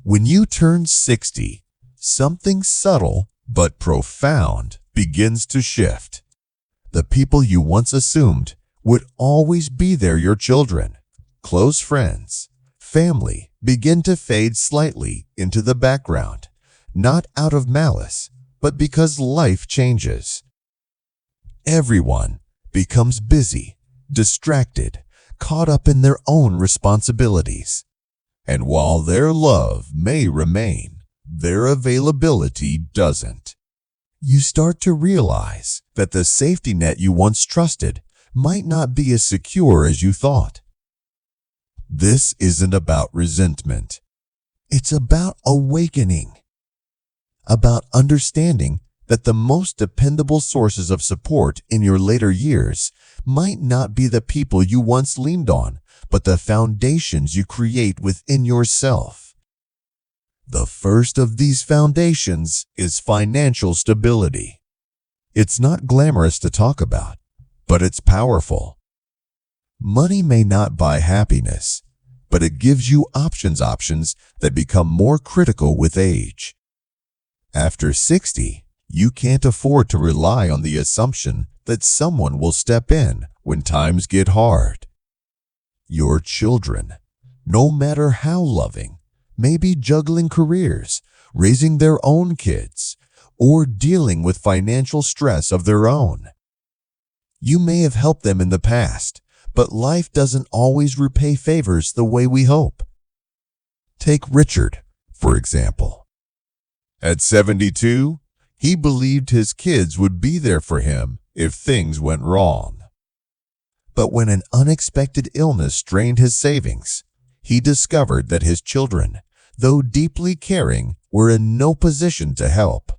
When you turn 60, something subtle but profound begins to shift. The people you once assumed would always be there, your children, close friends, family, begin to fade slightly into the background, not out of malice, but because life changes. Everyone becomes busy, distracted, caught up in their own responsibilities. And while their love may remain, their availability doesn't. You start to realize that the safety net you once trusted might not be as secure as you thought. This isn't about resentment. It's about awakening. About understanding that the most dependable sources of support in your later years might not be the people you once leaned on, but the foundations you create within yourself. The first of these foundations is financial stability. It's not glamorous to talk about, but it's powerful. Money may not buy happiness, but it gives you options that become more critical with age. After 60, you can't afford to rely on the assumption that someone will step in when times get hard. Your children, no matter how loving, may be juggling careers, raising their own kids, or dealing with financial stress of their own. You may have helped them in the past, but life doesn't always repay favors the way we hope. Take Richard, for example. At 72, he believed his kids would be there for him if things went wrong. But when an unexpected illness strained his savings, he discovered that his children, though deeply caring, were in no position to help.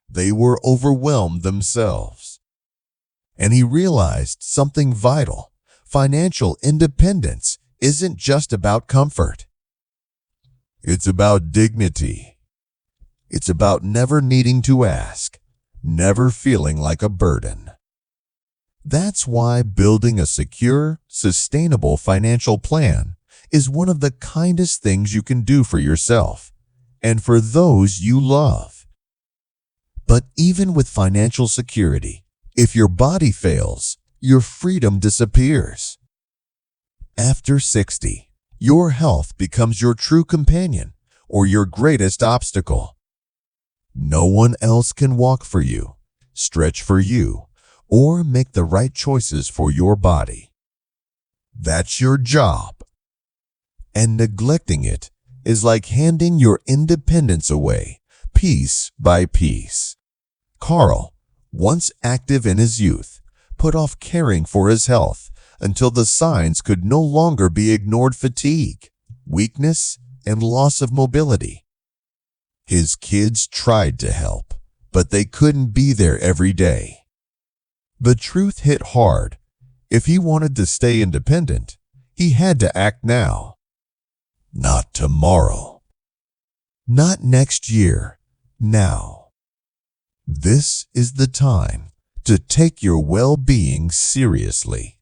They were overwhelmed themselves. And he realized something vital. Financial independence isn't just about comfort. It's about dignity. It's about never needing to ask, never feeling like a burden. That's why building a secure, sustainable financial plan is one of the kindest things you can do for yourself and for those you love. But even with financial security, if your body fails, your freedom disappears. After 60, your health becomes your true companion or your greatest obstacle. No one else can walk for you, stretch for you, or make the right choices for your body. That's your job. And neglecting it is like handing your independence away, piece by piece. Carl, once active in his youth, put off caring for his health until the signs could no longer be ignored: fatigue, weakness, and loss of mobility. His kids tried to help, but they couldn't be there every day. The truth hit hard. If he wanted to stay independent, he had to act now. Not tomorrow. Not next year. Now. This is the time to take your well-being seriously.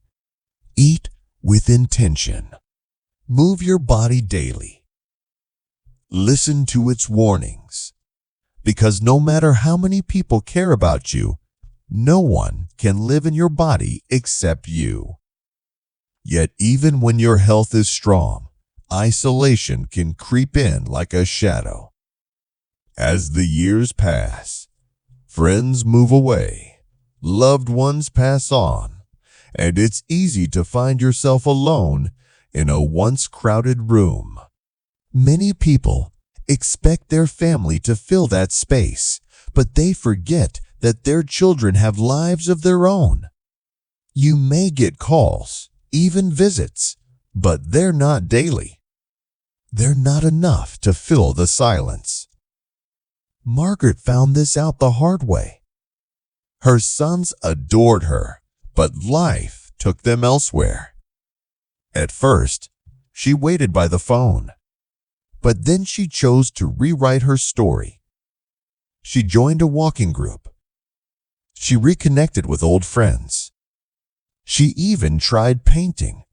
Eat with intention. Move your body daily. Listen to its warnings. Because no matter how many people care about you, no one can live in your body except you. Yet even when your health is strong, isolation can creep in like a shadow. As the years pass, friends move away, loved ones pass on, and it's easy to find yourself alone in a once crowded room. Many people expect their family to fill that space, but they forget that their children have lives of their own. You may get calls, even visits, but they're not daily. They're not enough to fill the silence. Margaret found this out the hard way. Her sons adored her, but life took them elsewhere. At first, she waited by the phone, but then she chose to rewrite her story. She joined a walking group. She reconnected with old friends. She even tried painting.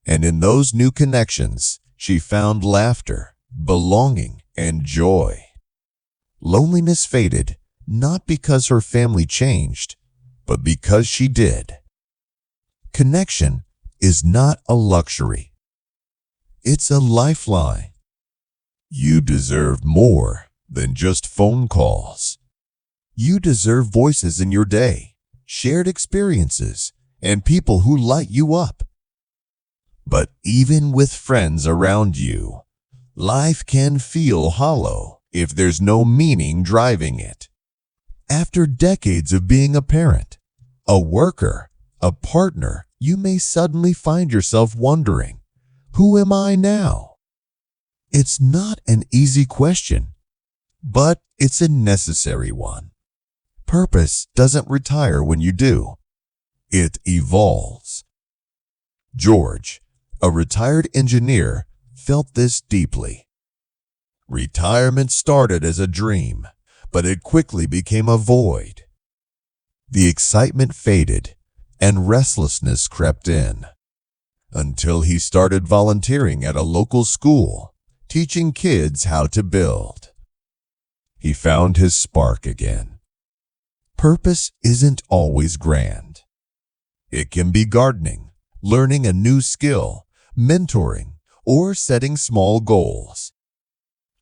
And in those new connections, she found laughter, belonging, and joy. Loneliness faded, not because her family changed, but because she did. Connection is not a luxury. It's a lifeline. You deserve more than just phone calls. You deserve voices in your day, shared experiences, and people who light you up. But even with friends around you, life can feel hollow if there's no meaning driving it. After decades of being a parent, a worker, a partner, you may suddenly find yourself wondering, who am I now? It's not an easy question, but it's a necessary one. Purpose doesn't retire when you do. It evolves. George, a retired engineer, felt this deeply. Retirement started as a dream, but it quickly became a void. The excitement faded, and restlessness crept in, until he started volunteering at a local school, teaching kids how to build. He found his spark again. Purpose isn't always grand. It can be gardening, learning a new skill, mentoring, or setting small goals.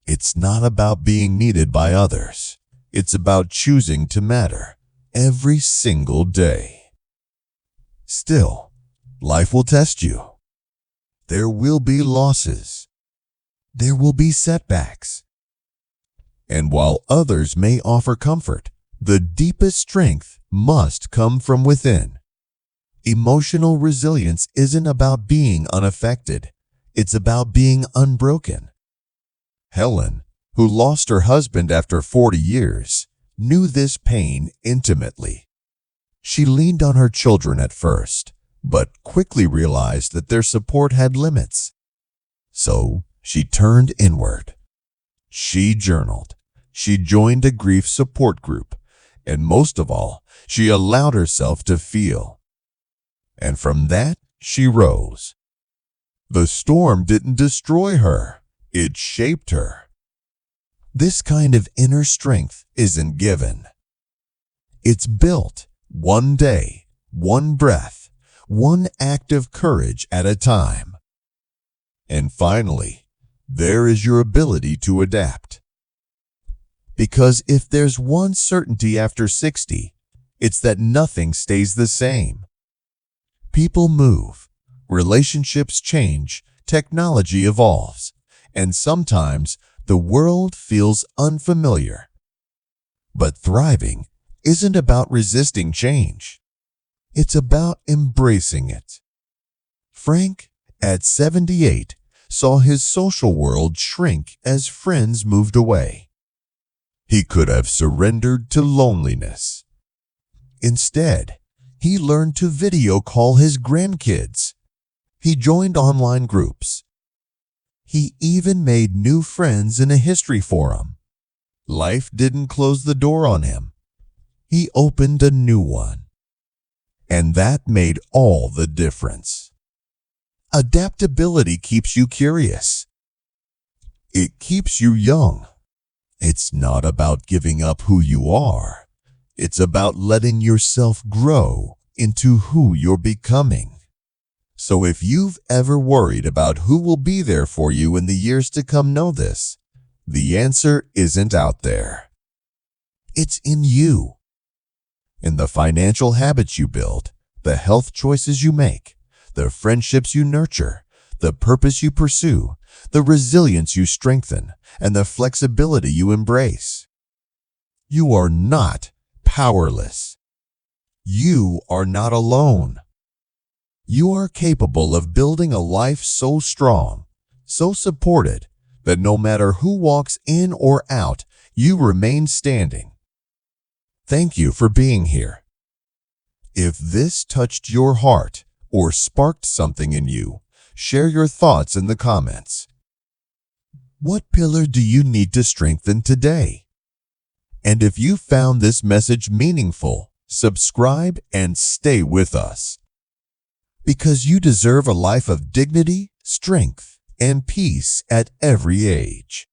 It's not about being needed by others. It's about choosing to matter every single day. Still, life will test you. There will be losses. There will be setbacks. And while others may offer comfort, the deepest strength must come from within. Emotional resilience isn't about being unaffected. It's about being unbroken. Helen, who lost her husband after 40 years, knew this pain intimately. She leaned on her children at first, but quickly realized that their support had limits. So she turned inward. She journaled. She joined a grief support group. And most of all, she allowed herself to feel. And from that, she rose. The storm didn't destroy her. It shaped her. This kind of inner strength isn't given. It's built one day, one breath, one act of courage at a time. And finally, there is your ability to adapt. Because if there's one certainty after 60, it's that nothing stays the same. People move, relationships change, technology evolves, and sometimes the world feels unfamiliar. But thriving isn't about resisting change. It's about embracing it. Frank, at 78, saw his social world shrink as friends moved away. He could have surrendered to loneliness. Instead, he learned to video call his grandkids. He joined online groups. He even made new friends in a history forum. Life didn't close the door on him. He opened a new one. And that made all the difference. Adaptability keeps you curious. It keeps you young. It's not about giving up who you are. It's about letting yourself grow into who you're becoming. So if you've ever worried about who will be there for you in the years to come, know this. The answer isn't out there. It's in you. In the financial habits you build, the health choices you make, the friendships you nurture, the purpose you pursue, the resilience you strengthen, and the flexibility you embrace. You are not powerless. You are not alone. You are capable of building a life so strong, so supported, that no matter who walks in or out, you remain standing. Thank you for being here. If this touched your heart or sparked something in you, share your thoughts in the comments. What pillar do you need to strengthen today? And if you found this message meaningful, subscribe and stay with us. Because you deserve a life of dignity, strength, and peace at every age.